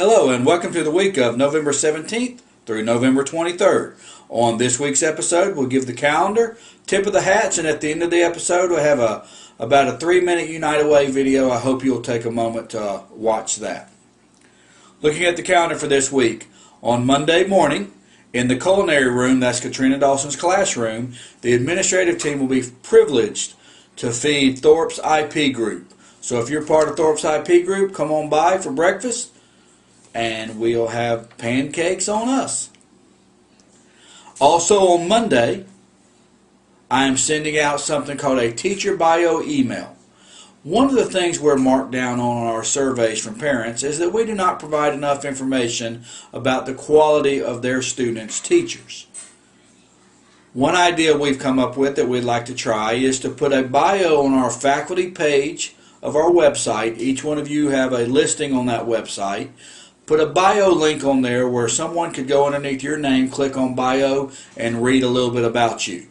Hello and welcome to the week of November 17th through November 23rd. On this week's episode, we'll give the calendar, tip of the hats, and at the end of the episode, we'll have about a 3-minute United Way video. I hope you'll take a moment to watch that. Looking at the calendar for this week, on Monday morning, in the culinary room, that's Katrina Dawson's classroom, the administrative team will be privileged to feed Thorpe's IP group. So if you're part of Thorpe's IP group, come on by for breakfast, and we'll have pancakes on us. Also on Monday, I am sending out something called a teacher bio email. One of the things we're marked down on our surveys from parents is that we do not provide enough information about the quality of their students' teachers. One idea we've come up with that we'd like to try is to put a bio on our faculty page of our website. Each one of you have a listing on that website. Put a bio link on there where someone could go underneath your name, click on bio, and read a little bit about you.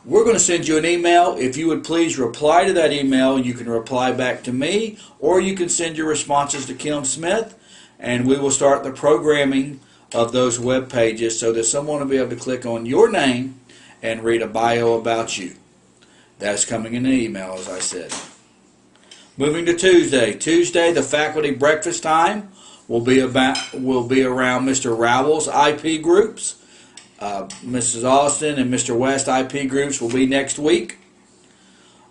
We're going to send you an email. If you would please reply to that email, you can reply back to me, or you can send your responses to Kim Smith, and we will start the programming of those web pages so that someone will be able to click on your name and read a bio about you. That's coming in an email, as I said. Moving to Tuesday. Tuesday, the faculty breakfast time will be around Mr. Rowell's IP groups. Mrs. Austin and Mr. West IP groups will be next week.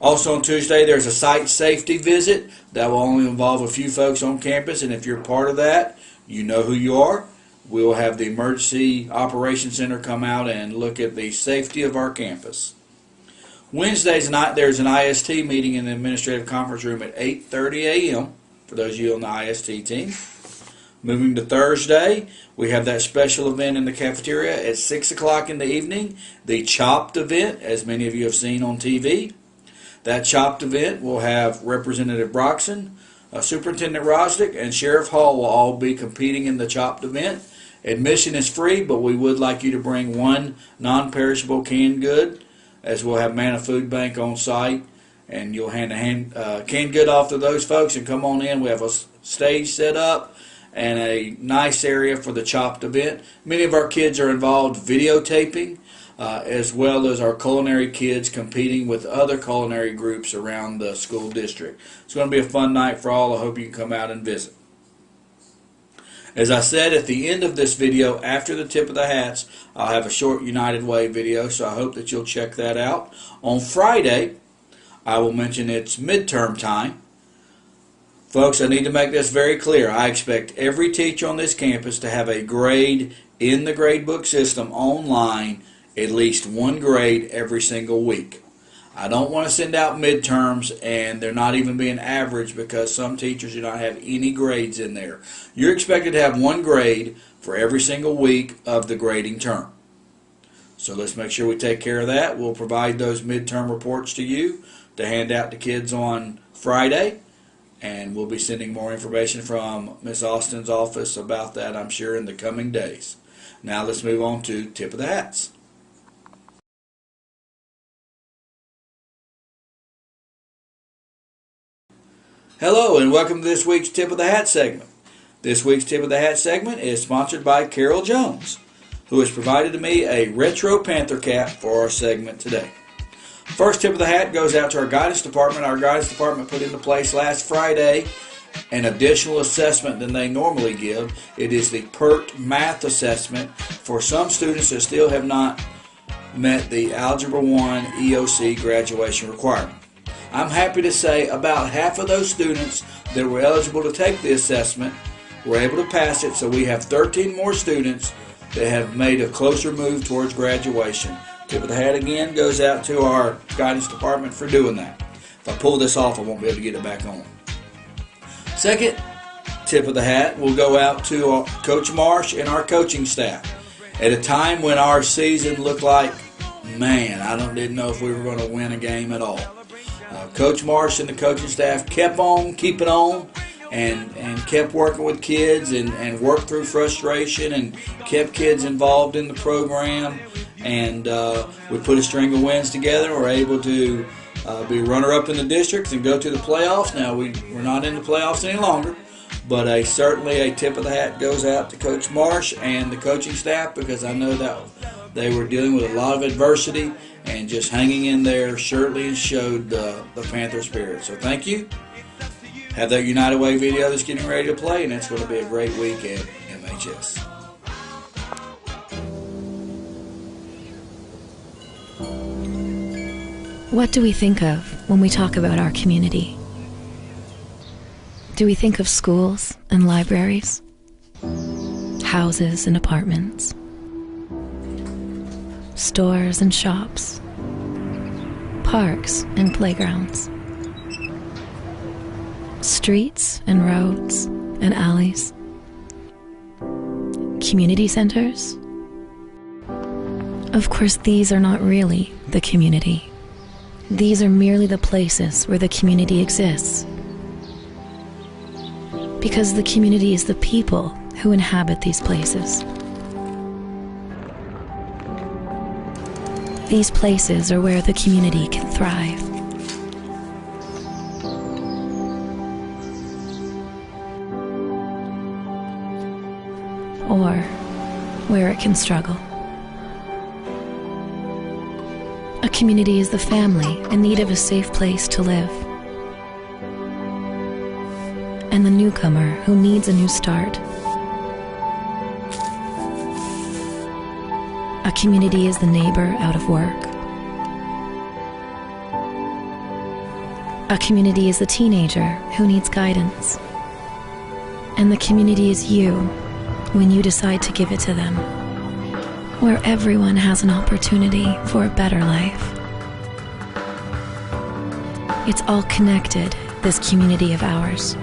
Also on Tuesday, there's a site safety visit that will only involve a few folks on campus, and if you're part of that, you know who you are. We'll have the Emergency Operations Center come out and look at the safety of our campus. Wednesdays night, there's an IST meeting in the administrative conference room at 8:30 a.m. for those of you on the IST team. Moving to Thursday, we have that special event in the cafeteria at 6 o'clock in the evening, the Chopped event, as many of you have seen on TV. That Chopped event will have Representative Broxson, Superintendent Rosdick, and Sheriff Hall will all be competing in the Chopped event. Admission is free, but we would like you to bring one non-perishable canned good, as we'll have Manna Food Bank on site, and you'll hand canned good off to those folks and come on in. We have a stage set up and a nice area for the Chopped event. Many of our kids are involved videotaping, as well as our culinary kids competing with other culinary groups around the school district. It's going to be a fun night for all. I hope you can come out and visit. As I said at the end of this video, after the tip of the hats, I'll have a short United Way video, so I hope that you'll check that out. On Friday, I will mention it's midterm time. Folks, I need to make this very clear. I expect every teacher on this campus to have a grade in the gradebook system online, at least one grade every single week. I don't want to send out midterms and they're not even being averaged because some teachers do not have any grades in there. You're expected to have one grade for every single week of the grading term. So let's make sure we take care of that. We'll provide those midterm reports to you to hand out to kids on Friday. And we'll be sending more information from Miss Austin's office about that, I'm sure, in the coming days. Now let's move on to Tip of the Hats. Hello and welcome to this week's Tip of the Hat segment. This week's Tip of the Hat segment is sponsored by Carol Jones, who has provided to me a retro Panther cap for our segment today. First tip of the hat goes out to our guidance department. Our guidance department put into place last Friday an additional assessment than they normally give. It is the PERT math assessment for some students that still have not met the Algebra 1 EOC graduation requirement. I'm happy to say about half of those students that were eligible to take the assessment were able to pass it, so we have 13 more students that have made a closer move towards graduation. Tip of the hat again goes out to our guidance department for doing that. If I pull this off, I won't be able to get it back on. Second tip of the hat will go out to Coach Marsh and our coaching staff. At a time when our season looked like, man, I didn't know if we were going to win a game at all. Coach Marsh and the coaching staff kept on keeping on and kept working with kids and worked through frustration and kept kids involved in the program. And we put a string of wins together. We're able to be runner-up in the district and go to the playoffs. Now, we're not in the playoffs any longer, But certainly a tip of the hat goes out to Coach Marsh and the coaching staff, because I know that they were dealing with a lot of adversity and just hanging in there surely showed the Panther spirit. So thank you. Have that United Way video that's getting ready to play, and it's going to be a great week at MHS. What do we think of when we talk about our community? Do we think of schools and libraries, houses and apartments, stores and shops, parks and playgrounds, streets and roads and alleys, community centers? Of course, these are not really the community. These are merely the places where the community exists. Because the community is the people who inhabit these places. These places are where the community can thrive. Or where it can struggle. A community is the family in need of a safe place to live. And the newcomer who needs a new start. A community is the neighbor out of work. A community is the teenager who needs guidance. And the community is you when you decide to give it to them, where everyone has an opportunity for a better life. It's all connected, this community of ours.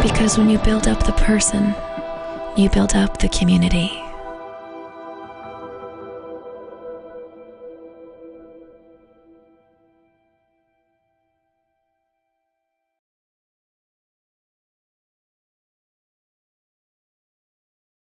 Because when you build up the person, you build up the community.